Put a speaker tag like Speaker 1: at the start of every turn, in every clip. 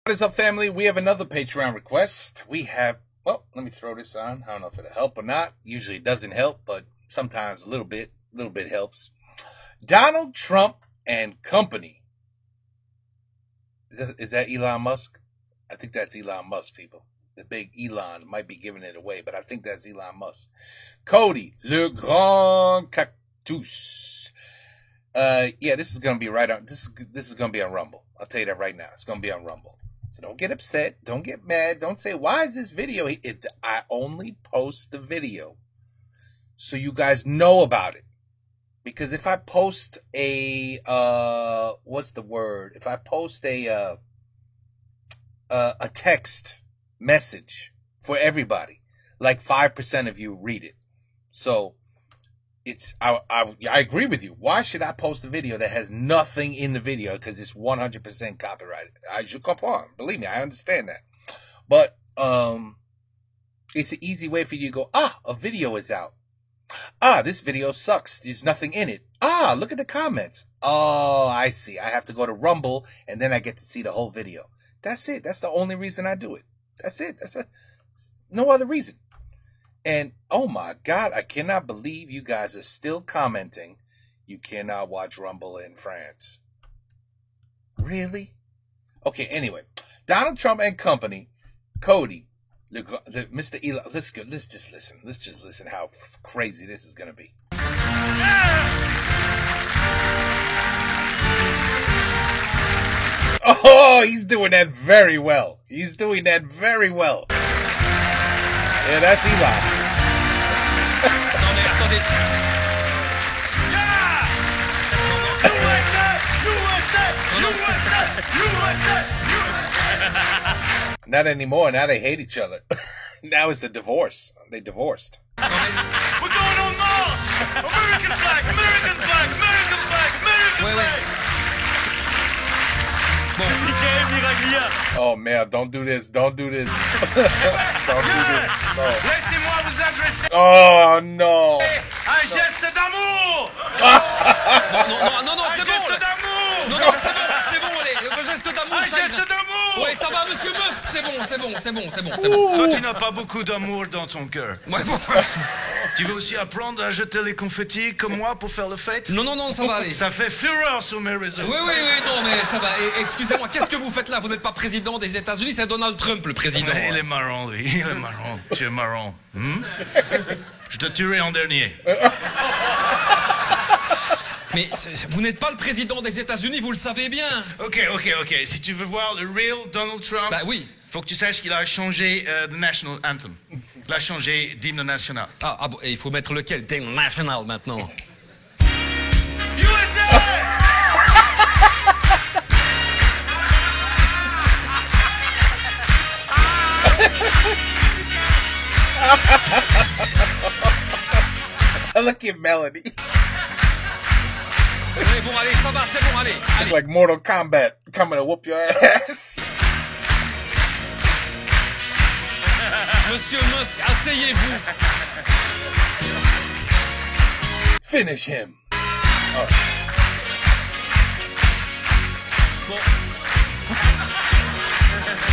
Speaker 1: What is up, family? We have another Patreon request. We have, well, let me throw this on. I don't know if it'll help or not. Usually it doesn't help, but sometimes a little bit helps. Donald Trump and company. Is that Elon Musk? I think that's Elon Musk, people. The big Elon might be giving it away, but I think that's Elon Musk. Cody, Le Grand Cactus. Yeah, this is gonna be right on. This is gonna be on Rumble. I'll tell you that right now. It's gonna be on Rumble. So don't get upset. Don't get mad. Don't say, why is this video? I only post the video so you guys know about it. Because if I post a, what's the word? If I post a text message for everybody, like 5% of you read it. So I agree with you. Why should I post a video that has nothing in the video? Because it's 100% copyrighted. Je comprends. Believe me, I understand that. But it's an easy way for you to go, a video is out. This video sucks. There's nothing in it. Look at the comments. Oh, I see. I have to go to Rumble, and then I get to see the whole video. That's it. That's the only reason I do it. That's it. No other reason. And, oh my God, I cannot believe you guys are still commenting you cannot watch Rumble in France. Really? Okay, anyway. Donald Trump and company, Cody, Mr. Elon, let's just listen. Let's just listen how crazy this is going to be. Oh, he's doing that very well. He's doing that very well. Yeah, that's Elon.
Speaker 2: Non mais attendez.
Speaker 1: Not anymore. Now they hate each other. Now it's a divorce. They divorced.
Speaker 3: We're going on Mars! American flag! American flag! American flag! American flag!
Speaker 1: Oh man, don't do this. Don't do this. Don't do this. No.
Speaker 3: Laissez-moi vous agresser!
Speaker 1: Oh no.
Speaker 3: Un geste d'amour!
Speaker 2: Non, c'est bon!
Speaker 3: Geste d'amour!
Speaker 2: Non, c'est bon, allez, le geste d'amour,
Speaker 3: Un
Speaker 2: ça
Speaker 3: geste d'amour!
Speaker 2: Ouais, ça va, monsieur Musk, c'est bon.
Speaker 3: Toi, tu n'as pas beaucoup d'amour dans ton cœur.
Speaker 2: Ouais, bon.
Speaker 3: Tu veux aussi apprendre à jeter les confettis comme moi pour faire le fête?
Speaker 2: Non, ça va aller.
Speaker 3: Ça fait fureur sur mes réseaux.
Speaker 2: Oui, non, mais ça va. Excusez-moi, qu'est-ce que vous faites là? Vous n'êtes pas président des États-Unis, c'est Donald Trump, le président.
Speaker 3: Ouais, il est marrant, lui. Il est marrant. Tu es marrant. Je te tuerai en dernier.
Speaker 2: Mais vous n'êtes pas le président des États-Unis, vous le savez bien.
Speaker 3: Ok. Si tu veux voir le real Donald Trump,
Speaker 2: Bah oui.
Speaker 3: faut que tu saches qu'il a changé the national anthem. Il a changé d'hymne national.
Speaker 2: Ah bon, et il faut mettre lequel? Thème national maintenant.
Speaker 3: USA!
Speaker 1: Look at Melody.
Speaker 2: Ouais, bon, allez, ça va, c'est bon, allez.
Speaker 1: Like Mortal Kombat coming to whoop your ass.
Speaker 2: Monsieur Musk, asseyez-vous.
Speaker 1: Finish him.
Speaker 2: Bon.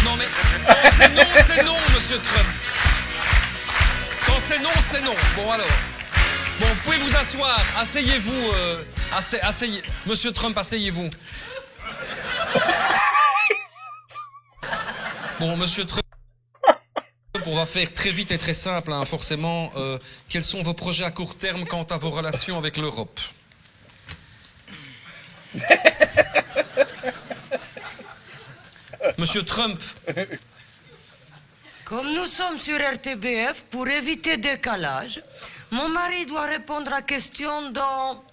Speaker 2: Non, mais quand c'est non, monsieur Trump. Quand c'est non. Bon, alors. Bon, vous pouvez vous asseoir. Asseyez-vous. Asseyez. Monsieur Trump, asseyez-vous. Bon, monsieur Trump, on va faire très vite et très simple, hein, forcément. Quels sont vos projets à court terme quant à vos relations avec l'Europe? Monsieur Trump.
Speaker 4: Comme nous sommes sur RTBF, pour éviter décalage, mon mari doit répondre à question dans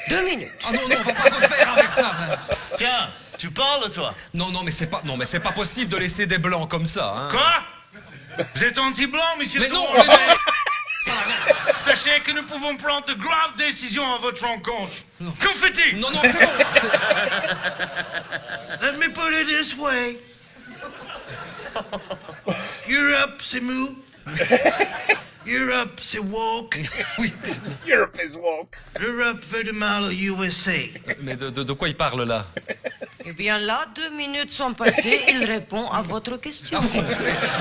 Speaker 4: 2 minutes.
Speaker 2: Ah non, on va pas refaire avec ça.
Speaker 3: Tiens, tu parles, toi?
Speaker 2: Non, mais c'est pas possible de laisser des blancs comme ça. Hein.
Speaker 3: Quoi? Vous êtes anti-blanc, monsieur?
Speaker 2: Mais non,
Speaker 3: Sachez que nous pouvons prendre de graves décisions à votre rencontre. Confetti!
Speaker 2: Non, c'est bon.
Speaker 5: Let me put it this way. Europe, c'est mou. Europe, c'est woke.
Speaker 2: Oui.
Speaker 1: Europe is woke.
Speaker 5: L'Europe veut du mal au USA.
Speaker 2: Mais de quoi il parle là?
Speaker 4: Eh bien là, 2 minutes sont passées, il répond à votre question.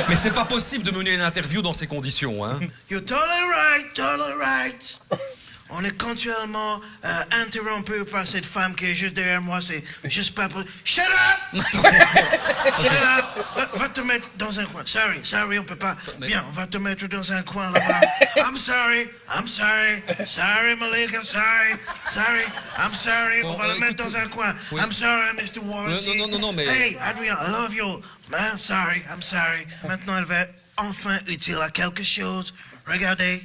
Speaker 2: Mais c'est pas possible de mener une interview dans ces conditions, hein.
Speaker 5: You're totally right. On est continuellement interrompu par cette femme qui est juste derrière moi. C'est juste pas possible. Shut up! Shut up! Va te mettre dans un coin. Sorry, on peut pas. Viens, on va te mettre dans un coin là-bas. I'm sorry, Malik, I'm sorry, I'm sorry. On va le mettre dans un coin.
Speaker 2: Oui.
Speaker 5: I'm sorry, Mr. Wallace.
Speaker 2: Non, mais...
Speaker 5: Hey, Adrien, I love you. I'm sorry. Maintenant, elle va être enfin utile à quelque chose. Regardez.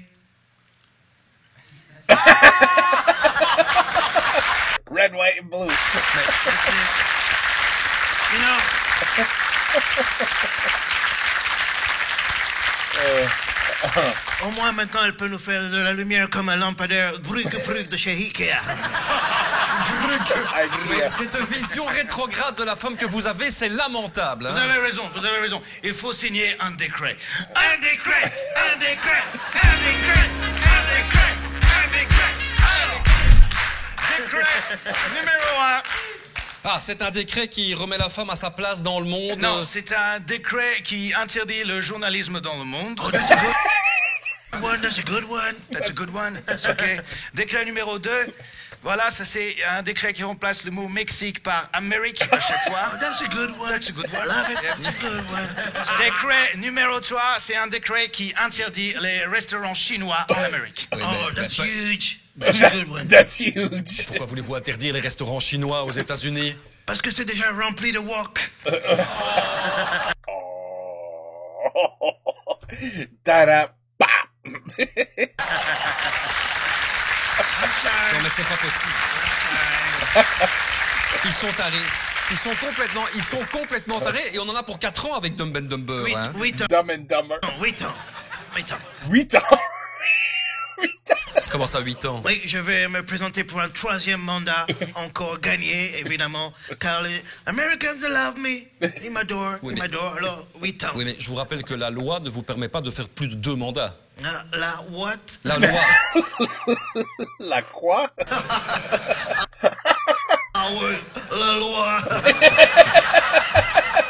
Speaker 1: Red, white, and blue.
Speaker 5: You know. Au moins maintenant, elle peut nous faire de la lumière comme un lampadaire brug de chez Ikea.
Speaker 1: I agree.
Speaker 2: Mais cette vision rétrograde de la femme que vous avez, c'est lamentable. Hein.
Speaker 3: Vous avez raison. Il faut signer un décret.
Speaker 5: Un décret.
Speaker 3: Décret numéro 1.
Speaker 2: Ah, c'est un décret qui remet la femme à sa place dans le monde.
Speaker 3: Non, c'est un décret qui interdit le journalisme dans le monde.
Speaker 5: Oh, that's a good one.
Speaker 3: That's a good one. That's okay. Décret numéro 2. Voilà, ça c'est un décret qui remplace le mot Mexique par Amérique à chaque fois.
Speaker 5: Oh, that's a good one. Love it. That's a good one.
Speaker 3: Décret numéro 3, c'est un décret qui interdit les restaurants chinois en Amérique.
Speaker 2: Oui,
Speaker 5: Oh,
Speaker 2: mais-
Speaker 5: that's huge. That's a good one.
Speaker 1: That's huge.
Speaker 2: Pourquoi voulez-vous interdire les restaurants chinois aux États-Unis?
Speaker 5: Parce que c'est déjà rempli de wok.
Speaker 1: Oh. Da-da, bop.
Speaker 2: Non, mais c'est pas possible. Ils sont tarés. Ils sont complètement tarés et on en a pour 4 ans avec Dumb and Dumber. Hein.
Speaker 5: 8 ans.
Speaker 1: Dumb and Dumber.
Speaker 5: 8 ans.
Speaker 1: 8 ans. 8 ans.
Speaker 2: Comment ça, 8 ans?
Speaker 5: Oui, je vais me présenter pour un 3e mandat, encore gagné, évidemment, car les Americans love me. Ils m'adorent,
Speaker 2: Oui,
Speaker 5: ils
Speaker 2: mais-
Speaker 5: m'adorent. Alors, 8 ans.
Speaker 2: Oui, mais je vous rappelle que la loi ne vous permet pas de faire plus de 2 mandats.
Speaker 5: Ah, la what?
Speaker 2: La loi.
Speaker 1: La quoi?
Speaker 5: Ah oui, la loi.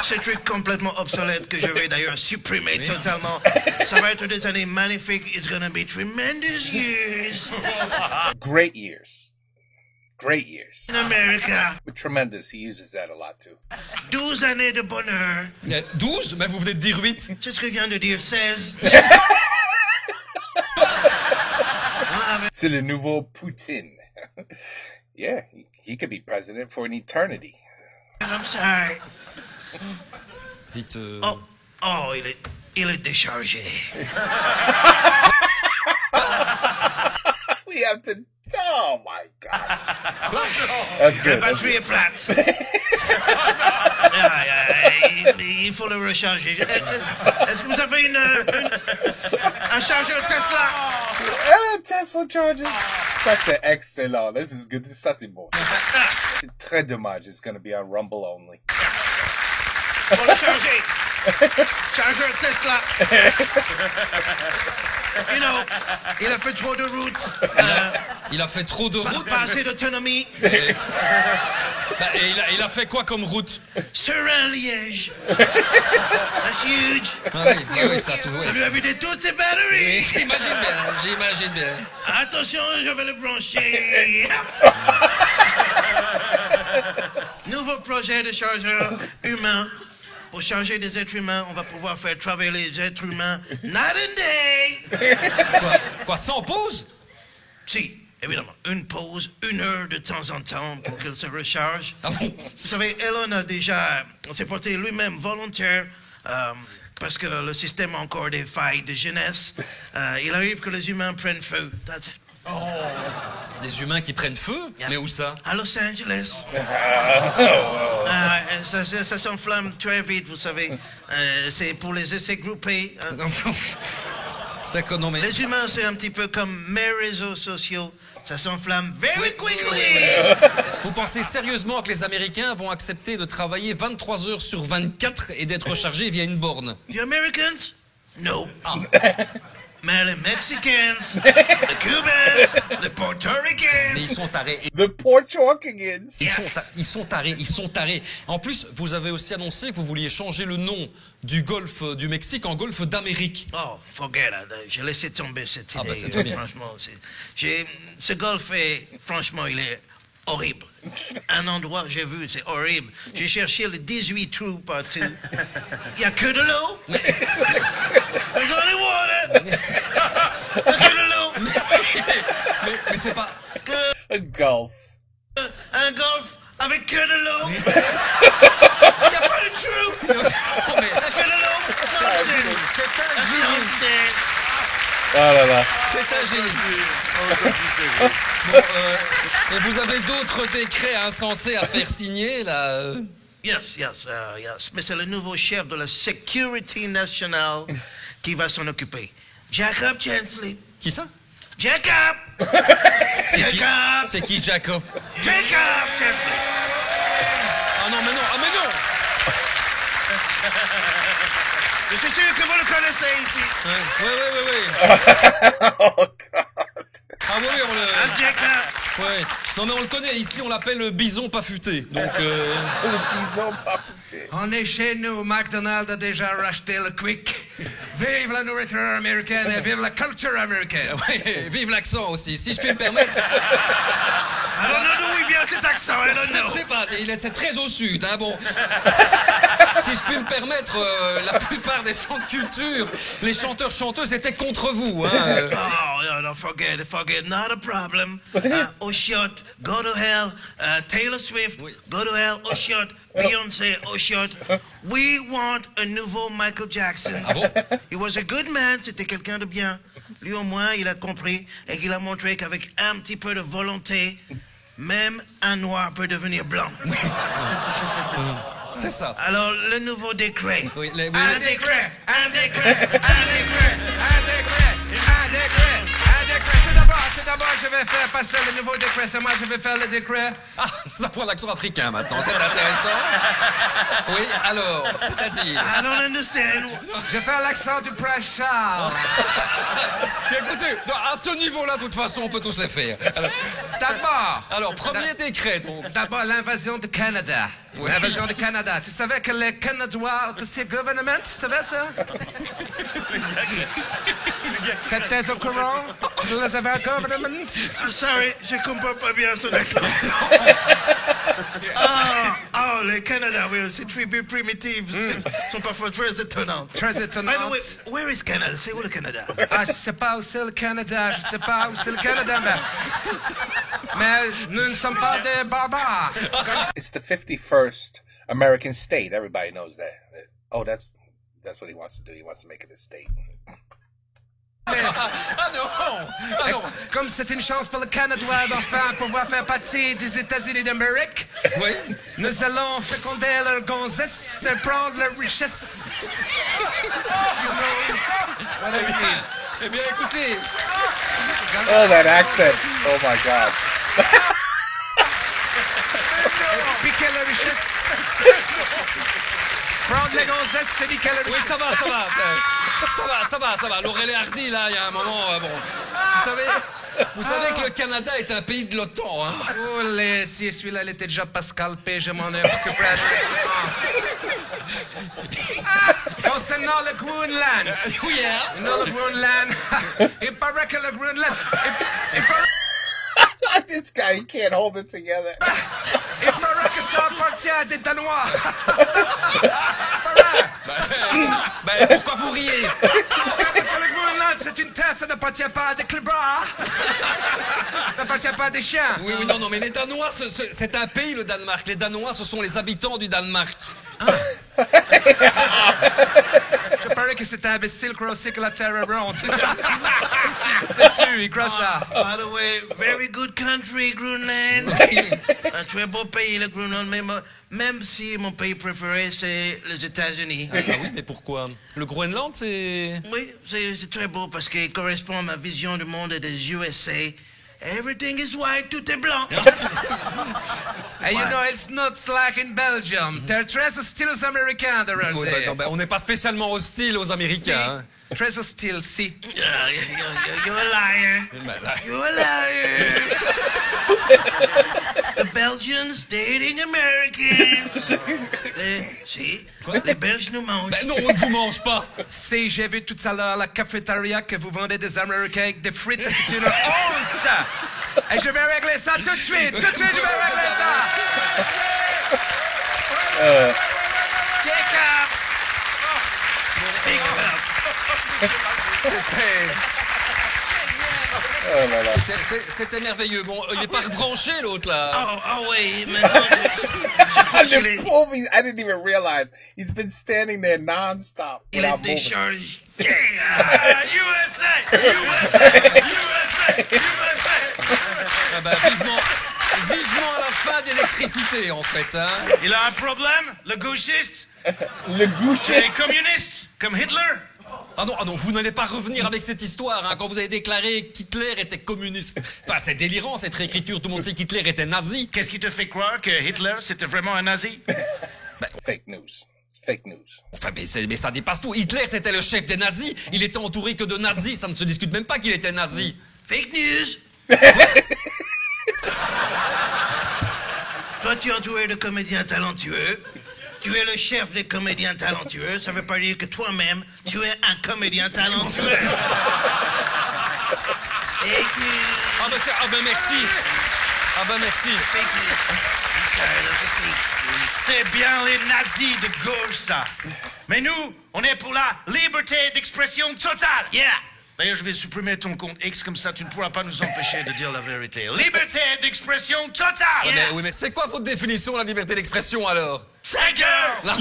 Speaker 5: Ce truc complètement obsolète que je vais d'ailleurs supprimer totalement. Ça va être des années magnifiques. It's gonna be tremendous years
Speaker 1: Great years. Great years.
Speaker 5: in America.
Speaker 1: But tremendous. He uses that a lot too.
Speaker 5: 12 années de bonheur.
Speaker 2: 12? Mais vous venez de dire 8.
Speaker 5: C'est ce que vient de dire 16.
Speaker 1: C'est le nouveau Putin. Yeah, he could be president for an eternity.
Speaker 5: I'm sorry.
Speaker 2: Dites...
Speaker 5: Oh, il est déchargé.
Speaker 1: We have to. Oh my God. That's
Speaker 5: La
Speaker 1: good.
Speaker 5: batterie est plate. Il faut le recharger. Est-ce que vous avez un chargeur Tesla?
Speaker 1: Tesla charger. Ça c'est excellent. This is good. Ça c'est bon. C'est très dommage. It's gonna be on Rumble only.
Speaker 5: Pour le charger. Chargeur Tesla. You know, il a fait trop de routes.
Speaker 2: Il a fait trop de routes.
Speaker 5: Pas assez d'autonomie.
Speaker 2: Et il a fait quoi comme route?
Speaker 5: Serein-Liège. That's huge.
Speaker 2: Ah oui, ça tout.
Speaker 5: Ça lui a vidé toutes ses batteries.
Speaker 2: J'imagine bien.
Speaker 5: Attention, je vais le brancher. Nouveau projet de chargeur humain. Pour charger des êtres humains, on va pouvoir faire travailler les êtres humains night and day.
Speaker 2: Quoi, sans pause?
Speaker 5: Si, évidemment, une pause, 1 heure de temps en temps pour qu'il se recharge.
Speaker 2: Ah bon?
Speaker 5: Vous savez, Elon a déjà s'est porté lui-même volontaire parce que le système a encore des failles de jeunesse. Il arrive que les humains prennent feu. That's it.
Speaker 2: Des humains qui prennent feu? Mais où ça?
Speaker 5: À Los Angeles. Ça s'enflamme très vite, vous savez. C'est pour les essais groupés.
Speaker 2: D'accord, non mais...
Speaker 5: Les humains, c'est un petit peu comme mes réseaux sociaux. Ça s'enflamme very quickly.
Speaker 2: Vous pensez sérieusement que les Américains vont accepter de travailler 23 heures sur 24 et d'être rechargés via une borne?
Speaker 5: The Americans? No. Mais les Mexicains, les Cubans, les Puerto
Speaker 2: Mais
Speaker 5: Ricans.
Speaker 2: ils sont tarés.
Speaker 1: The Portuguese.
Speaker 2: Ils sont tarés. En plus, vous avez aussi annoncé que vous vouliez changer le nom du golfe du Mexique en golfe d'Amérique.
Speaker 5: Oh, forget it. J'ai laissé tomber cette
Speaker 2: Ah,
Speaker 5: idée.
Speaker 2: bah, c'est très bien.
Speaker 5: Franchement, ce golf est, franchement, il est horrible. Un endroit que j'ai vu, c'est horrible. J'ai cherché les 18 trous partout. Il n'y a que de l'eau. There's only water. Il n'y a que de l'eau.
Speaker 2: Mais c'est pas...
Speaker 1: A golf.
Speaker 5: Un golf avec que de l'eau. Il n'y a pas de trou. Il
Speaker 2: Non,
Speaker 5: n'y a que de l'eau.
Speaker 2: c'est un génie.
Speaker 1: Oh là là.
Speaker 2: C'est un génie. Et vous avez d'autres décrets insensés à faire signer, là
Speaker 5: Yes. Mais c'est le nouveau chef de la Security Nationale qui va s'en occuper. Jacob Chansley.
Speaker 2: Qui ça?
Speaker 5: Jacob! Jacob!
Speaker 2: C'est qui, Jacob?
Speaker 5: Jacob Chansley.
Speaker 2: Ah non, mais non, ah mais non!
Speaker 5: Je suis sûr que vous le connaissez ici.
Speaker 2: Oui.
Speaker 1: Oh God.
Speaker 2: Ah oui, on le...
Speaker 5: I'm Jacob.
Speaker 2: Ouais. Non mais on le connaît, ici on l'appelle le bison pas futé. Donc
Speaker 1: Ils ont pas foutu.
Speaker 6: On est chez nous, McDonald's a déjà racheté le Quick. Vive la nourriture américaine et vive la culture américaine.
Speaker 2: ouais, vive l'accent aussi, si je puis me permettre.
Speaker 5: I don't know d'où il vient cet accent, I don't
Speaker 2: Je ne
Speaker 5: know.
Speaker 2: sais pas, c'est très au sud, hein, bon. Si je puis me permettre, la plupart des centres de culture, les chanteurs-chanteuses étaient contre vous, hein.
Speaker 5: Oh, no, forget, not a problem. Oshot, go to hell. Taylor Swift, go to hell. Oshot, Beyoncé, Oshot. We want a nouveau Michael Jackson.
Speaker 2: Ah bon?
Speaker 5: He was a good man, c'était quelqu'un de bien. Lui au moins, il a compris et qu'il a montré qu'avec un petit peu de volonté, même un noir peut devenir blanc.
Speaker 2: C'est ça.
Speaker 5: Alors, le nouveau décret.
Speaker 2: Oui,
Speaker 6: Un décret, un décret, un décret, un décret, un décret, un décret. Tout d'abord, je vais faire passer le nouveau décret. C'est moi, je vais faire le décret.
Speaker 2: Ah, ça prend l'accent africain maintenant, c'est intéressant. Oui, alors, c'est-à-dire...
Speaker 5: I don't understand.
Speaker 6: Je fais l'accent du prince Charles.
Speaker 2: Écoutez, à ce niveau-là, de toute façon, on peut tous les faire. Alors, premier décret, donc.
Speaker 6: D'abord, l'invasion du Canada. L'invasion du Canada. Tu savais que les Canadiens ont aussi gouvernement? Tu savais ça? T'étais au courant? Tu les avais un gouvernement?
Speaker 5: Sorry, je comprends pas bien son accent. Oh, le Canada, oui, c'est très primitives. Sont parfois très étonnantes.
Speaker 6: Très
Speaker 5: By
Speaker 6: étonnant.
Speaker 5: the way, where is Canada? C'est où le Canada?
Speaker 6: Ah, je sais pas où c'est le Canada, je sais pas où c'est le Canada, mais nous ne sommes pas des barbares.
Speaker 1: It's the 51st American state. Everybody knows that. Oh, that's what he wants to do. He wants to make it a state.
Speaker 2: Ah non! Ah non!
Speaker 6: Comme c'est une chance pour le Canada d'enfin pouvoir faire partie des États-Unis d'Amérique,
Speaker 2: Oui?
Speaker 6: nous allons féconder leurs gonzesses et prendre leurs richesses.
Speaker 2: Eh bien, écoutez,
Speaker 1: Oh, that accent. Oh my God.
Speaker 6: Piquer leurs richesses. Prendre les gonzesses et piquer leurs
Speaker 2: oui,
Speaker 6: richesses.
Speaker 2: ça va. Laurel et Hardy, là, il y a un moment, bon. Vous savez que le Canada est un pays de l'OTAN, hein?
Speaker 6: Oh, si celui-là, il était déjà pas scalpé, je m'en ai occupé. Concernant le Groenland.
Speaker 2: Oui, hein?
Speaker 6: You know, le Groenland. Il paraît que le Groenland. Il paraît
Speaker 1: This guy, he can't hold it together.
Speaker 6: que ça appartient à des Danois.
Speaker 2: Ben, pourquoi vous riez?
Speaker 6: Parce que le Groenland, c'est une terre, ça n'appartient pas à des clébards. Ça n'appartient pas à des chiens.
Speaker 2: Oui, non, mais les Danois, c'est un pays, le Danemark. Les Danois, ce sont les habitants du Danemark.
Speaker 6: Je parie que c'est un imbécile croit aussi que la terre est ronde. C'est sûr, il croit ça.
Speaker 5: By the way, very good country, Groenland. Un très beau pays, le Groenland, même si mon pays préféré, c'est les États-Unis.
Speaker 2: Ah oui, mais pourquoi? Le Groenland, c'est...
Speaker 5: Oui, c'est très beau parce qu'il correspond à ma vision du monde et des USA. Everything is white, tout est blanc.
Speaker 6: And you know, it's not like in Belgium. They're très hostiles aux Américains, they're
Speaker 2: Oui, bah, non, bah, on n'est pas spécialement hostile aux Américains. Hein.
Speaker 6: Très hostiles, si.
Speaker 5: You're a liar.
Speaker 2: Bah, là,
Speaker 5: You're a liar. The Belgians dating Americans. Si, les Belges nous mangent.
Speaker 2: bah non, on ne vous mange pas.
Speaker 6: Si, j'ai vu tout à l'heure à la cafétéria que vous vendez des Américains avec des frites. C'est une honte. Et je vais régler ça tout de suite. Tout de suite, je vais régler ça.
Speaker 5: Jacob! Speak up.
Speaker 2: C'était merveilleux. Bon, il est pas rebranché l'autre là.
Speaker 5: Oh, wait, maintenant,
Speaker 1: The pauvre, I didn't even realize he's been standing there non-stop
Speaker 5: il est
Speaker 1: without moving.
Speaker 5: déchargé. Yeah! USA! USA! USA! USA!
Speaker 2: Ah bah, vivement à la fin d'électricité en fait. Hein.
Speaker 3: Il a un problème, le gauchiste?
Speaker 1: Le
Speaker 3: Les
Speaker 1: gauchiste.
Speaker 3: communistes, comme Hitler?
Speaker 2: Ah non, vous n'allez pas revenir avec cette histoire, hein, quand vous avez déclaré qu'Hitler était communiste. Enfin, c'est délirant cette réécriture, tout le monde sait qu'Hitler était nazi.
Speaker 3: Qu'est-ce qui te fait croire que Hitler, c'était vraiment un nazi?
Speaker 1: Fake news. It's fake news.
Speaker 2: Enfin, mais ça dépasse tout. Hitler, c'était le chef des nazis, il était entouré que de nazis, ça ne se discute même pas qu'il était nazi.
Speaker 5: Fake news! Toi, tu es entouré de comédiens talentueux. Tu es le chef des comédiens talentueux. Ça veut pas dire que toi-même, tu es un comédien talentueux. Fake news!
Speaker 2: Ah ben merci. Ah ben merci.
Speaker 5: Fake news. Carlos, c'est fake news.
Speaker 3: C'est bien les nazis de gauche, ça. Mais nous, on est pour la liberté d'expression totale.
Speaker 5: Yeah!
Speaker 3: D'ailleurs, je vais supprimer ton compte X, comme ça tu ne pourras pas nous empêcher de dire la vérité. Liberté d'expression totale.
Speaker 2: Mais, oui, mais c'est quoi votre définition de la liberté d'expression alors?
Speaker 5: Ta gueule!
Speaker 2: Bah,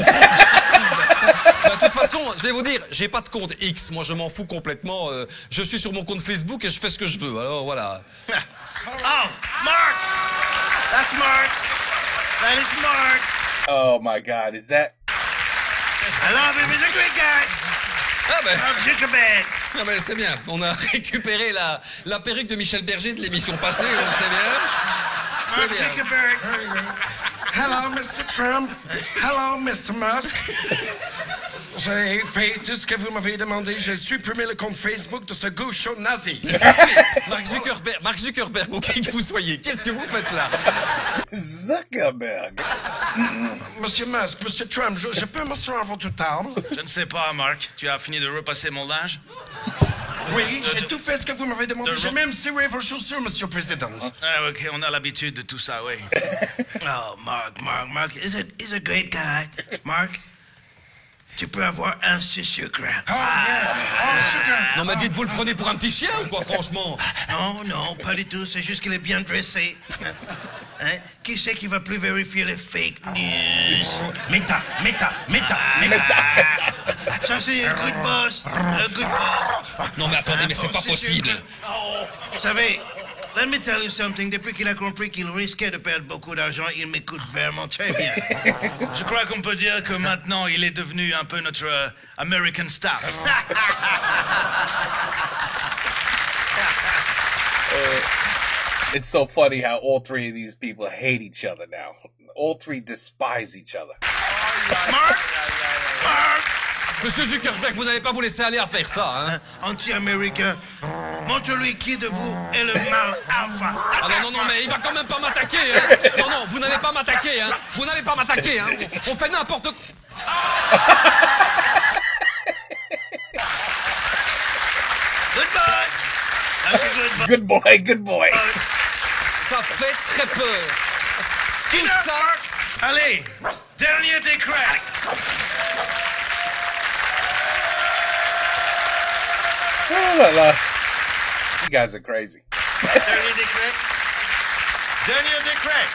Speaker 2: de toute façon, je vais vous dire, j'ai pas de compte X, moi je m'en fous complètement. Je suis sur mon compte Facebook et je fais ce que je veux, alors voilà.
Speaker 5: Oh, Mark! That's Mark! That is Mark!
Speaker 1: Oh my God, is that?
Speaker 5: I love him, he's a great guy!
Speaker 2: Ah ben,
Speaker 5: Zuckerberg!
Speaker 2: ah ben, c'est bien, on a récupéré la perruque de Michel Berger de l'émission passée, donc c'est bien. C'est
Speaker 5: Mark
Speaker 2: bien.
Speaker 5: Zuckerberg!
Speaker 6: Hello, Mr. Trump. Hello, Mr. Musk. J'ai fait tout ce que vous m'avez demandé. J'ai supprimé le compte Facebook de ce gaucho nazi.
Speaker 2: Mark Zuckerberg, ou qui que vous soyez, qu'est-ce que vous faites là?
Speaker 1: Zuckerberg.
Speaker 6: Monsieur Musk, Monsieur Trump, je peux m'asseoir à votre table?
Speaker 3: Je ne sais pas, Marc. Tu as fini de repasser mon linge?
Speaker 6: Oui, j'ai tout fait ce que vous m'avez demandé. J'ai même serré vos chaussures, Monsieur le Président.
Speaker 3: Ah, ok, on a l'habitude de tout ça, oui.
Speaker 5: Oh, Mark, he's a great guy. Mark, tu peux avoir un sucre.
Speaker 6: Oh, yeah. Oh, sugar.
Speaker 2: Non mais dites-vous le prenez pour un petit chien ou quoi, franchement?
Speaker 5: Non, pas du tout. C'est juste qu'il est bien dressé. Hein? Qui c'est qui va plus vérifier les fake news?
Speaker 6: Meta.
Speaker 5: Ça, c'est un good boss. Un good boss.
Speaker 2: Non mais attendez, mais c'est pas possible.
Speaker 5: Vous savez, let me tell you something. Depuis qu'il a compris qu'il risquait de perdre beaucoup d'argent, il m'écoute vraiment très bien.
Speaker 3: Je crois qu'on peut dire que maintenant, il est devenu un peu notre American staff.
Speaker 1: It's so funny how all three of these people hate each other now. All three despise each other.
Speaker 5: Mark!
Speaker 2: Monsieur Zuckerberg, vous n'allez pas vous laisser aller à faire ça, hein?
Speaker 5: Anti-américain, montre-lui qui de vous est le mal alpha.
Speaker 2: Ah non, mais il va quand même pas m'attaquer, hein? Non, vous n'allez pas m'attaquer, hein? Vous n'allez pas m'attaquer, hein? On fait n'importe quoi.
Speaker 5: Goodbye! That's a good boy.
Speaker 1: Good boy, good boy.
Speaker 2: Ça fait très peur. Tout ça...
Speaker 3: Allez, dernier décret.
Speaker 1: Oh la la. You guys are crazy.
Speaker 5: Dernier décret.
Speaker 3: Dernier décret.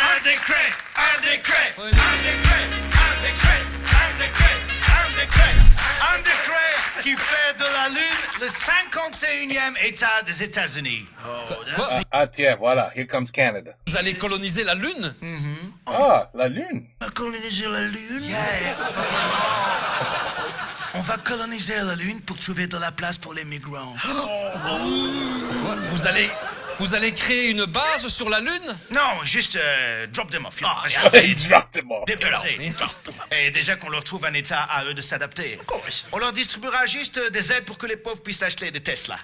Speaker 3: Un décret. Un décret.
Speaker 2: Ouais,
Speaker 3: Un décret. Un décret. Un décret. Un décret. Un décret qui fait de la Lune le 51e État des États-Unis.
Speaker 1: Ah tiens, voilà. Here comes Canada.
Speaker 2: Vous allez coloniser la Lune?
Speaker 1: Ah, la lune.
Speaker 5: On va coloniser la Lune.
Speaker 3: On va coloniser la Lune pour trouver de la place pour les migrants.
Speaker 2: Vous allez Vous allez créer une base sur la Lune?
Speaker 3: Non, juste drop them off.
Speaker 1: Drop them off.
Speaker 3: Déplacer. Et déjà qu'on leur trouve un état à eux de s'adapter. On leur distribuera juste des aides pour que les pauvres puissent acheter des Tesla.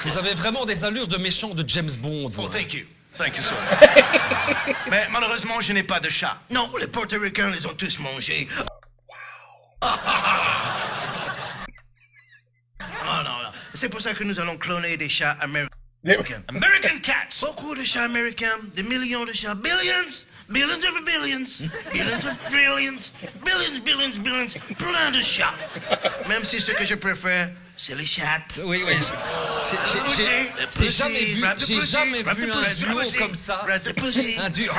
Speaker 2: Vous avez vraiment des allures de méchant de James Bond, vous.
Speaker 3: Oh, thank you. Thank you, sir. Mais malheureusement, je n'ai pas de chat.
Speaker 5: Non, les Portoricains les ont tous mangés. Oh non, non. C'est pour ça que nous allons cloner des chats américains.
Speaker 3: American cats.
Speaker 5: Beaucoup de chats américains, des millions de chats, billions, billions of billions, billions of trillions, billions, plein de chats. Même si ce que je préfère, c'est les chattes.
Speaker 2: Oui, oui. J'ai jamais vu un duo comme ça. Un duo.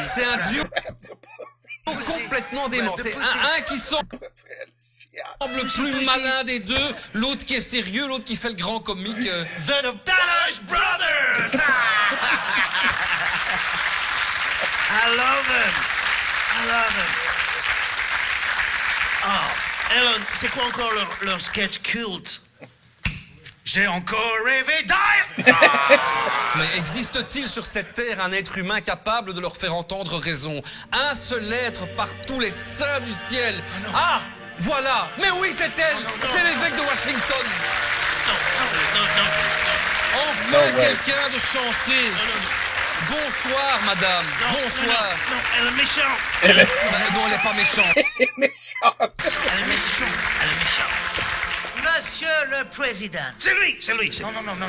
Speaker 2: C'est un duo complètement dément. C'est un qui semble le plus malin des deux, l'autre qui est sérieux, l'autre qui fait le grand comique.
Speaker 3: The Dallas Brothers.
Speaker 5: I love them. Oh, Ellen, c'est quoi encore leur sketch culte?
Speaker 3: J'ai encore rêvé d'air.
Speaker 2: Mais existe-t-il sur cette terre un être humain capable de leur faire entendre raison? Un seul être par tous les saints du ciel. Ah, voilà. Mais oui, c'est elle. C'est l'évêque de Washington. Enfin, quelqu'un de chancé. Bonsoir, madame. Bonsoir.
Speaker 5: Non, elle est méchante.
Speaker 2: Non, elle n'est pas méchante.
Speaker 5: Elle est méchante.
Speaker 7: Monsieur le Président.
Speaker 5: C'est lui.
Speaker 3: Non.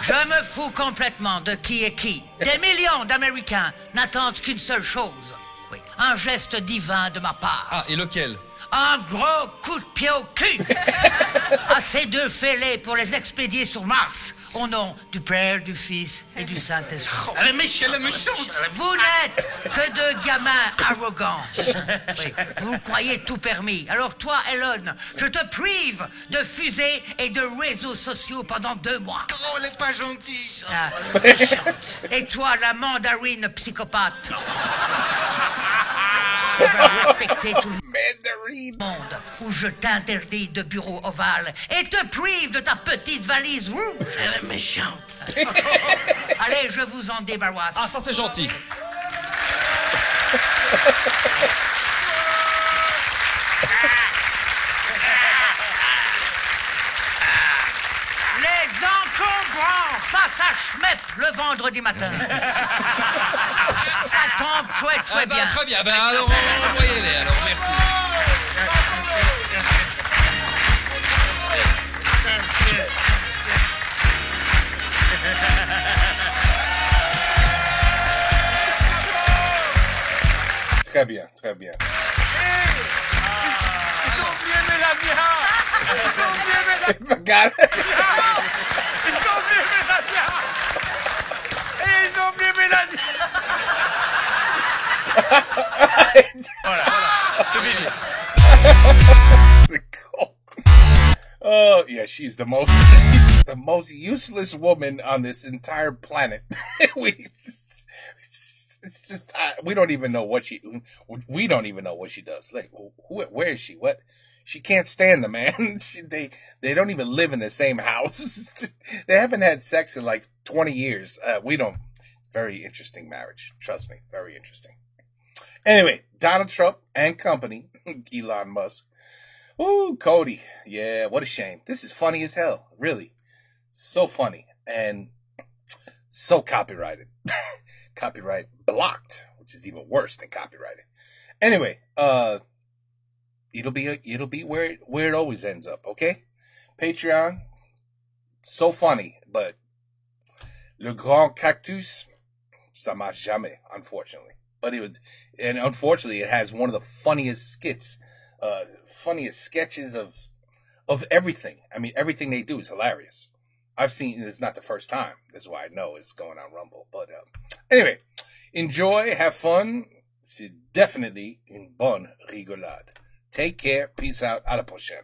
Speaker 7: Je me fous complètement de qui est qui. Des millions d'Américains n'attendent qu'une seule chose. Oui, un geste divin de ma part.
Speaker 2: Ah, et lequel?
Speaker 7: Un gros coup de pied au cul à ces deux fêlés pour les expédier sur Mars. Au nom du Père, du Fils et du Saint-Esprit.
Speaker 5: Elle est méchante.
Speaker 7: Vous n'êtes que de gamins arrogants. Oui, vous croyez tout permis. Alors toi, Ellen, je te prive de fusées et de réseaux sociaux pendant 2 mois.
Speaker 5: Oh, elle est pas gentille.
Speaker 7: Ah, méchante. Et toi, la mandarine psychopathe. On va respecter tout le monde où je t'interdis de bureau ovale et te prive de ta petite valise rouge.
Speaker 5: Elle est méchante.
Speaker 7: Allez, je vous en débarrasse.
Speaker 2: Ah, ça c'est gentil.
Speaker 7: Les encombrants passent à Schmepp le vendredi matin. Ça tombe très bien.
Speaker 2: Très bien. Ben alors, envoyez-les. Alors, merci.
Speaker 1: Très bien, très bien.
Speaker 6: Ils ont oublié Mélania.
Speaker 1: Forgot it.
Speaker 6: Ils ont oublié Mélania. Et ils ont oublié Mélania.
Speaker 3: Voilà. C'est fini.
Speaker 1: Oh yeah, she's the most useless woman on this entire planet. We don't even know what she does. Like, where is she? What? She can't stand the man. They don't even live in the same house. They haven't had sex in like 20 years. Very interesting marriage. Trust me, very interesting. Anyway, Donald Trump and company, Elon Musk. Ooh, Cody. Yeah, what a shame. This is funny as hell. Really. So funny. And so copyrighted. Copyright blocked, which is even worse than copyrighted. Anyway, it'll be where it always ends up, okay? Patreon, so funny, but Le Grand Cactus, ça marche jamais, unfortunately. But unfortunately, it has one of the funniest skits, funniest sketches of everything. I mean, everything they do is hilarious. I've seen it's not the first time. That's why I know it's going on Rumble. But anyway, enjoy, have fun. C'est definitely une bonne rigolade. Take care. Peace out. À la prochaine.